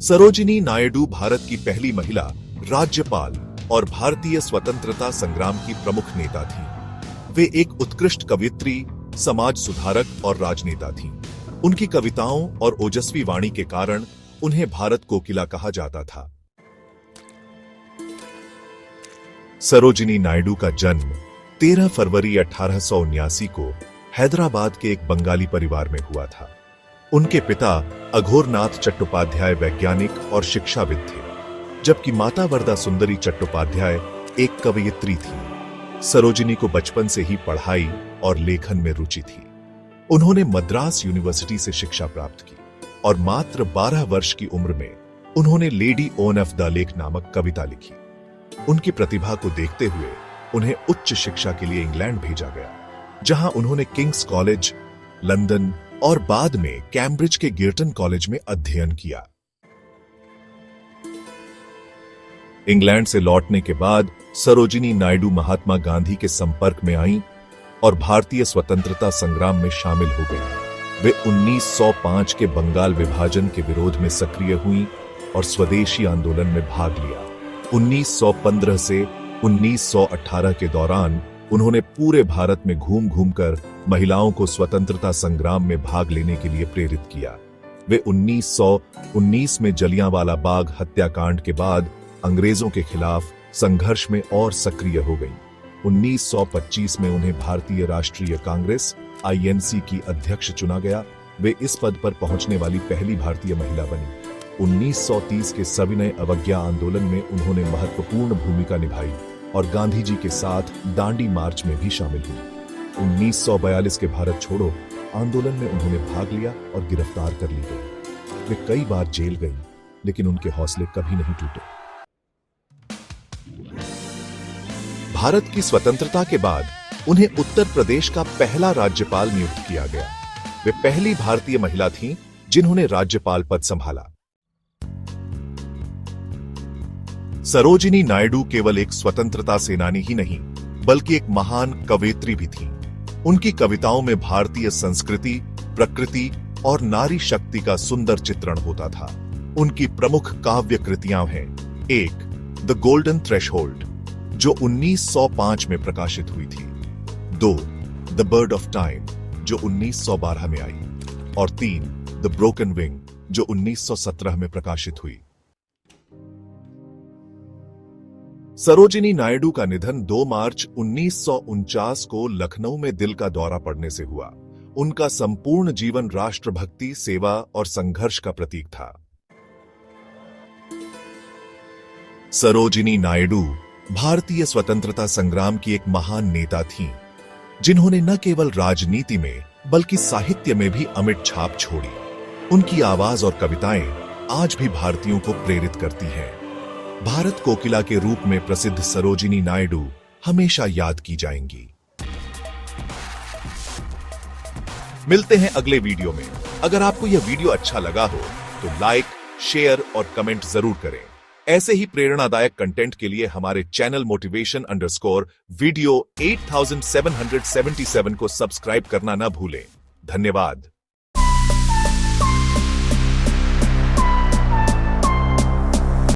सरोजिनी नायडू भारत की पहली महिला राज्यपाल और भारतीय स्वतंत्रता संग्राम की प्रमुख नेता थी। वे एक उत्कृष्ट कवयित्री, समाज सुधारक और राजनेता थीं। उनकी कविताओं और ओजस्वी वाणी के कारण उन्हें भारत कोकिला कहा जाता था। सरोजिनी नायडू का जन्म 13 फरवरी 1879 को हैदराबाद के एक बंगाली परिवार में हुआ था। उनके पिता अघोरनाथ चट्टोपाध्याय वैज्ञानिक और शिक्षाविद थे, जबकि माता वरदा सुंदरी चट्टोपाध्याय एक कवयित्री थी। सरोजिनी को बचपन से ही पढ़ाई और लेखन में रुचि थी। उन्होंने मद्रास यूनिवर्सिटी से शिक्षा प्राप्त की और मात्र 12 वर्ष की उम्र में उन्होंने lady on off the lake नामक कविता लिखी। उनकी प्रतिभा को देखते हुए उन्हें उच्च शिक्षा के लिए इंग्लैंड भेजा गया, जहां उन्होंने किंग्स कॉलेज, लंदन और बाद में कैम्ब्रिज के गिरटन कॉलेज में अध्ययन किया। इंग्लैंड से लौटने के बाद सरोजिनी नायडू महात्मा गांधी के संपर्क में आईं और भारतीय स्वतंत्रता संग्राम में शामिल हो गईं। वे 1905 के बंगाल विभाजन के विरोध में सक्रिय हुईं और स्वदेशी आंदोलन में भाग लिया। 1915 से 1918 के दौरान उन्होंने पूरे भारत में घूम घूमकर महिलाओं को स्वतंत्रता संग्राम में भाग लेने के लिए प्रेरित किया। वे 1919 में जलियांवाला बाग हत्याकांड के बाद अंग्रेजों के खिलाफ संघर्ष में और सक्रिय हो गईं। 1925 में उन्हें भारतीय राष्ट्रीय कांग्रेस (INC) की अध्यक्ष चुना गया। वे इस पद पर पहुंचने वाली पहली भारतीय महिला बनी। 1930 के सविनय अवज्ञा आंदोलन में उन्होंने महत्वपूर्ण भूमिका निभाई और गांधी जी के साथ दांडी मार्च में भी शामिल हुई। 1942 के भारत छोड़ो आंदोलन में उन्होंने भाग लिया और गिरफ्तार कर ली गई। वे कई बार जेल गईं, लेकिन उनके हौसले कभी नहीं टूटे। भारत की स्वतंत्रता के बाद उन्हें उत्तर प्रदेश का पहला राज्यपाल नियुक्त किया गया। वे पहली भारतीय महिला थीं जिन्होंने राज्यपाल पद संभाला। सरोजिनी नायडू केवल एक स्वतंत्रता सेनानी ही नहीं, बल्कि एक महान कवयित्री भी थीं। उनकी कविताओं में भारतीय संस्कृति, प्रकृति और नारी शक्ति का सुंदर चित्रण होता था। उनकी प्रमुख काव्य कृतियां हैं: 1. द गोल्डन थ्रेशहोल्ड, जो 1905 में प्रकाशित हुई थी। 2. द बर्ड ऑफ टाइम, जो 1912 में आई। और 3. द ब्रोकन विंग, जो 1917 में प्रकाशित हुई। सरोजिनी नायडू का निधन 2 मार्च 1949 को लखनऊ में दिल का दौरा पड़ने से हुआ। उनका संपूर्ण जीवन राष्ट्रभक्ति, सेवा और संघर्ष का प्रतीक था। सरोजिनी नायडू भारतीय स्वतंत्रता संग्राम की एक महान नेता थीं, जिन्होंने न केवल राजनीति में बल्कि साहित्य में भी अमिट छाप छोड़ी। उनकी आवाज और कविताएं आज भी भारतीयों को प्रेरित करती हैं। भारत कोकिला के रूप में प्रसिद्ध सरोजिनी नायडू हमेशा याद की जाएंगी। मिलते हैं अगले वीडियो में। अगर आपको यह वीडियो अच्छा लगा हो तो लाइक, शेयर और कमेंट जरूर करें। ऐसे ही प्रेरणादायक कंटेंट के लिए हमारे चैनल motivation_video 8777 को सब्सक्राइब करना न भूलें। धन्यवाद।